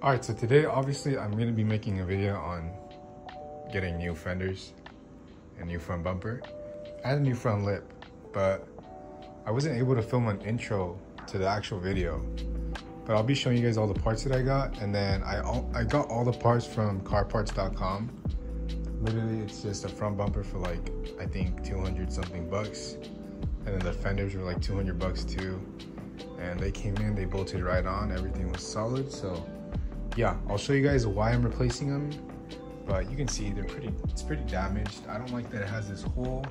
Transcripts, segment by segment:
Alright, so today obviously I'm going to be making a video on getting new fenders and new front bumper. I had a new front lip, but I wasn't able to film an intro to the actual video. But I'll be showing you guys all the parts that I got, and then I got all the parts from carparts.com. Literally, it's just a front bumper for like, I think 200 something bucks. And then the fenders were like 200 bucks too. And they came in, they bolted right on, everything was solid. So yeah, I'll show you guys why I'm replacing them. But you can see it's pretty damaged. I don't like that it has this hole.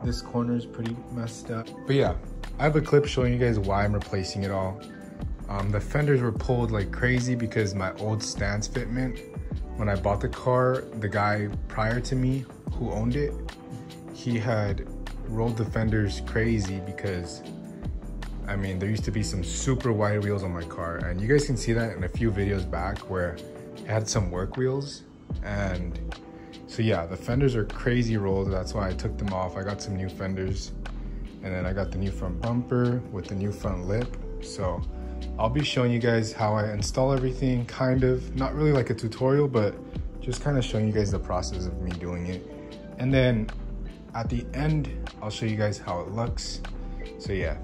This corner is pretty messed up. But yeah, I have a clip showing you guys why I'm replacing it all. The fenders were pulled like crazy because my old stance fitment, when I bought the car, the guy prior to me who owned it, he had rolled the fenders crazy because, I mean, there used to be some super wide wheels on my car, and you guys can see that in a few videos back where it had some work wheels. And so yeah, the fenders are crazy rolled. That's why I took them off. I got some new fenders, and then I got the new front bumper with the new front lip. So I'll be showing you guys how I install everything, kind of, not really like a tutorial, but just kind of showing you guys the process of me doing it. And then at the end, I'll show you guys how it looks. So yeah,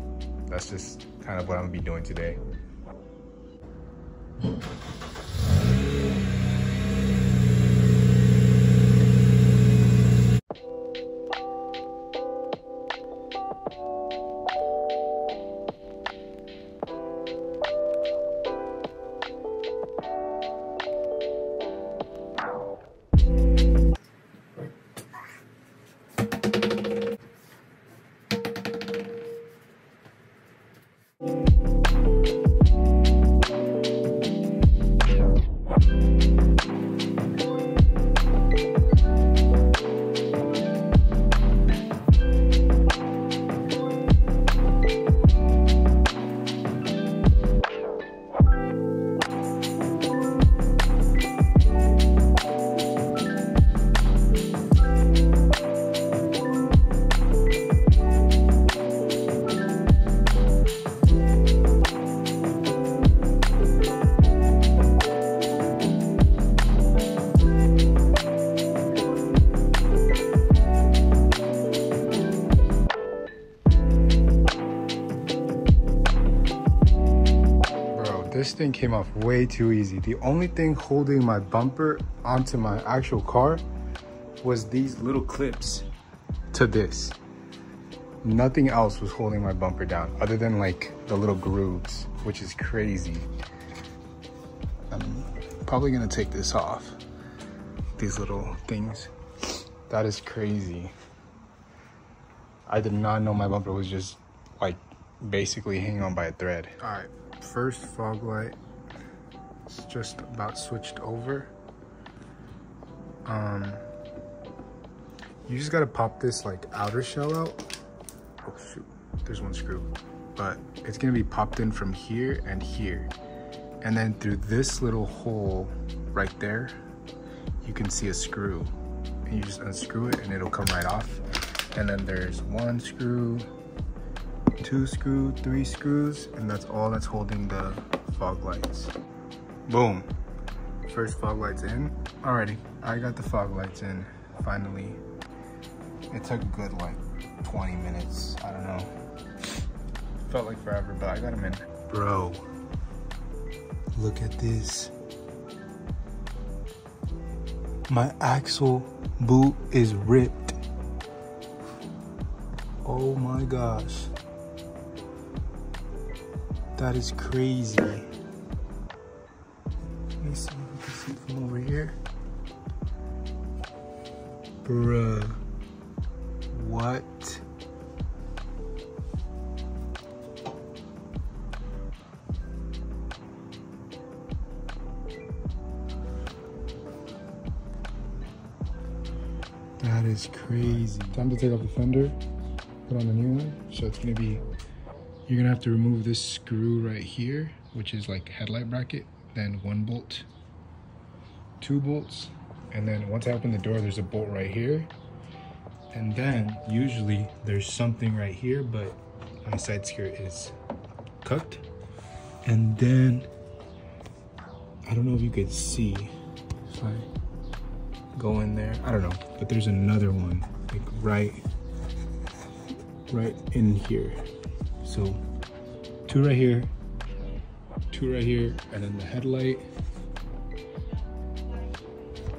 that's just kind of what I'm gonna be doing today. This thing came off way too easy. The only thing holding my bumper onto my actual car was these little clips to this. Nothing else was holding my bumper down other than like the little grooves, which is crazy. I'm probably gonna take this off. These little things. That is crazy. I did not know my bumper was just like basically hanging on by a thread. All right. First fog light, it's just about switched over. You just gotta pop this like outer shell out. Oh shoot, there's one screw. But it's gonna be popped in from here and here. And then through this little hole right there, you can see a screw. And you just unscrew it and it'll come right off. And then there's one screw, 2 screws, 3 screws, and that's all that's holding the fog lights. Boom. First fog lights in. Alrighty, I got the fog lights in, finally. It took a good like 20 minutes, I don't know. Felt like forever, but I got them in. Bro, look at this. My axle boot is ripped. Oh my gosh. That is crazy. Let me see if we can see from over here. Bruh. What? That is crazy. Time to take off the fender, put on the new one. So it's gonna be, you're gonna have to remove this screw right here, which is like headlight bracket, then 1 bolt, 2 bolts, and then once I open the door, there's a bolt right here. And then usually there's something right here, but my side skirt is cooked. And then I don't know if you could see if I go in there. I don't know, but there's another one like right in here. So 2 right here, 2 right here, and then the headlight,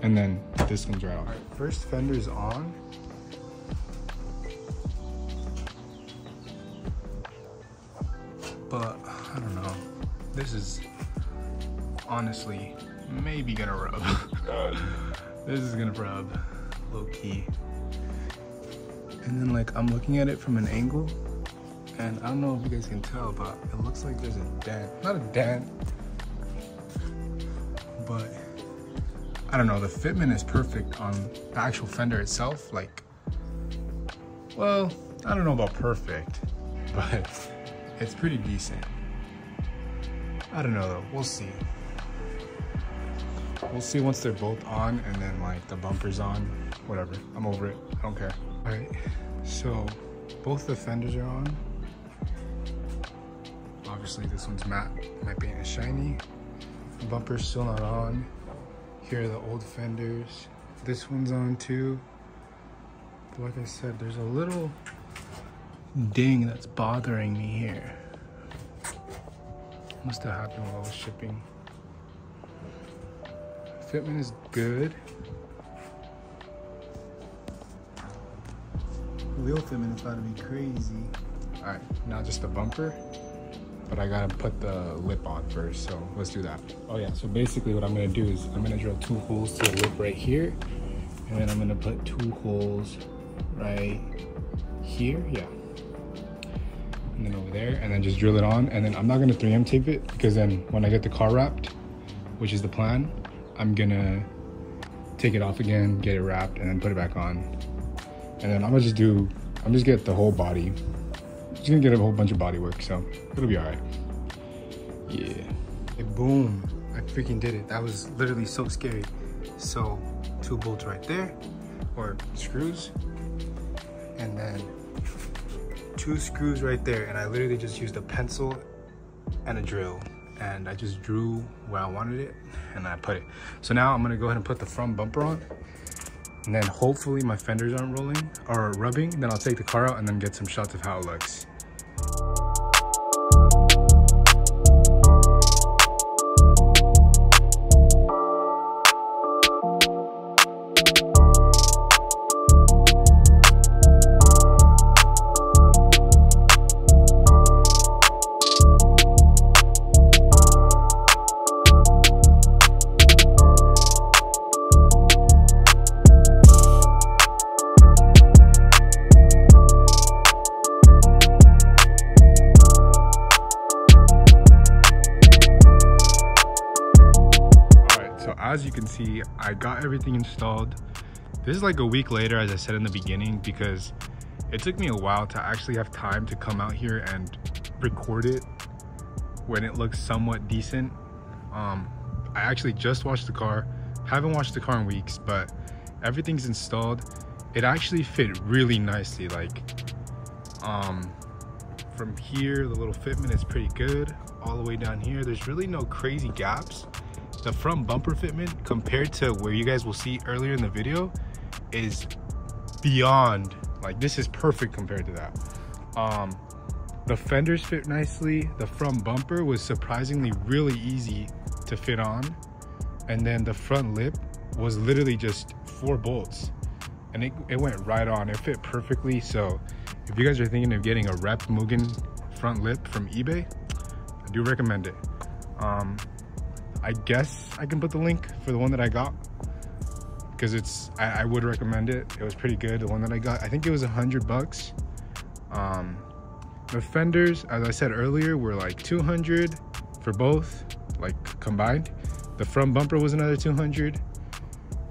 and then this one's right on. All right, first fender's on. But I don't know, this is honestly maybe gonna rub. This is gonna rub, low key. And then like I'm looking at it from an angle, and I don't know if you guys can tell, but it looks like there's a dent. Not a dent, but I don't know, the fitment is perfect on the actual fender itself. Like, well, I don't know about perfect, but it's pretty decent. I don't know though, we'll see. We'll see once they're both on and then like the bumper's on, whatever. I'm over it, I don't care. All right, so both the fenders are on. Obviously this one's matte, my paint is shiny. The bumper's still not on. Here are the old fenders. This one's on too. But like I said, there's a little ding that's bothering me here. Must have happened while I was shipping. Fitment is good. Wheel fitment is about to be crazy. All right, now just the bumper, but I gotta put the lip on first, so let's do that. Oh yeah, so basically what I'm gonna do is I'm gonna drill 2 holes to the lip right here, and then I'm gonna put 2 holes right here, yeah. And then over there, and then just drill it on. And then I'm not gonna 3M tape it, because then when I get the car wrapped, which is the plan, I'm gonna take it off again, get it wrapped, and then put it back on. And then I'm just get the whole body. Just gonna get a whole bunch of body work, so it'll be all right. Yeah. Hey, boom, I freaking did it. That was literally so scary. So 2 bolts right there, or screws, and then 2 screws right there. And I literally just used a pencil and a drill, and I just drew where I wanted it, and I put it. So now I'm gonna go ahead and put the front bumper on, and then hopefully my fenders aren't rolling or rubbing. Then I'll take the car out and then get some shots of how it looks. As you can see, I got everything installed. This is like a week later, as I said in the beginning, because it took me a while to actually have time to come out here and record it when it looks somewhat decent. I actually just washed the car. Haven't washed the car in weeks, but everything's installed. It actually fit really nicely. Like, from here, the little fitment is pretty good. All the way down here, there's really no crazy gaps. The front bumper fitment, compared to where you guys will see earlier in the video, is beyond, like, this is perfect compared to that. The fenders fit nicely. The front bumper was surprisingly really easy to fit on. And then the front lip was literally just 4 bolts. And it went right on. It fit perfectly. So if you guys are thinking of getting a Rep Mugen front lip from eBay, I do recommend it. I guess I can put the link for the one that I got, because I would recommend it. It was pretty good. The one that I got, I think it was $100. The fenders, as I said earlier, were like 200 for both, like combined. The front bumper was another 200.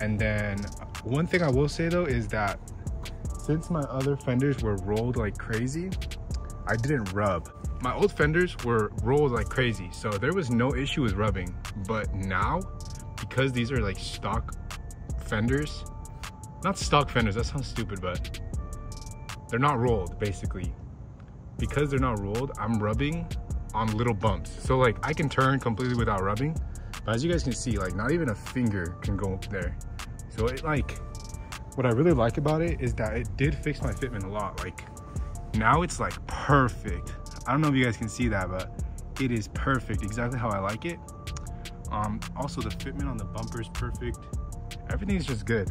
And then one thing I will say though is that since my other fenders were rolled like crazy, I didn't rub. My old fenders were rolled like crazy, so there was no issue with rubbing. But now, because these are like stock fenders, not stock fenders, that sounds stupid, but they're not rolled basically. Because they're not rolled, I'm rubbing on little bumps. So like I can turn completely without rubbing, But as you guys can see, like not even a finger can go up there. So it like, what I really like about it is that it did fix my fitment a lot. Like now it's like perfect. I don't know if you guys can see that, but it is perfect, exactly how I like it. Also the fitment on the bumper is perfect. Everything is just good.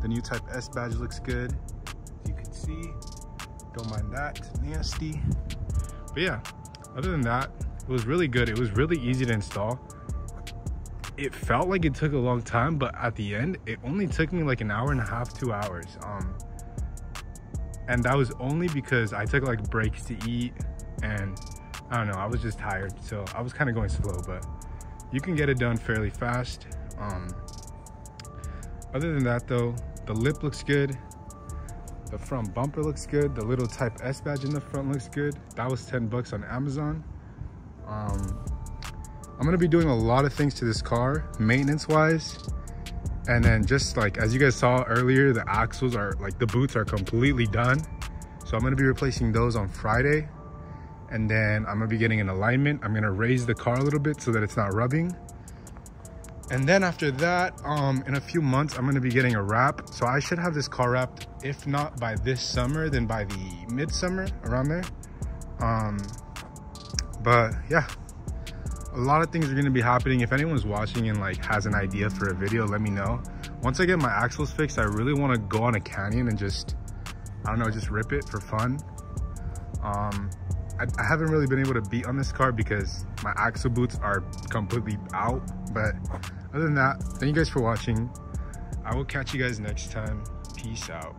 The new Type S badge looks good, as you can see. Don't mind that, it's nasty. But yeah, other than that, it was really good. It was really easy to install. It felt like it took a long time, but at the end, it only took me like an hour and a half, 2 hours. And that was only because I took like breaks to eat, and I don't know, I was just tired. So I was kind of going slow, but you can get it done fairly fast. Other than that though, the lip looks good. The front bumper looks good. The little Type S badge in the front looks good. That was 10 bucks on Amazon. I'm gonna be doing a lot of things to this car, maintenance wise. And then just like, as you guys saw earlier, the axles are like, the boots are completely done. So I'm gonna be replacing those on Friday. And then I'm gonna be getting an alignment. I'm gonna raise the car a little bit so that it's not rubbing. And then after that, in a few months, I'm gonna be getting a wrap. So I should have this car wrapped, if not by this summer, then by the midsummer, around there. But yeah, a lot of things are gonna be happening. If anyone's watching and like has an idea for a video, let me know. Once I get my axles fixed, I really wanna go on a canyon and just, I don't know, just rip it for fun. I haven't really been able to beat on this car because my axle boots are completely out. But other than that, thank you guys for watching. I will catch you guys next time. Peace out.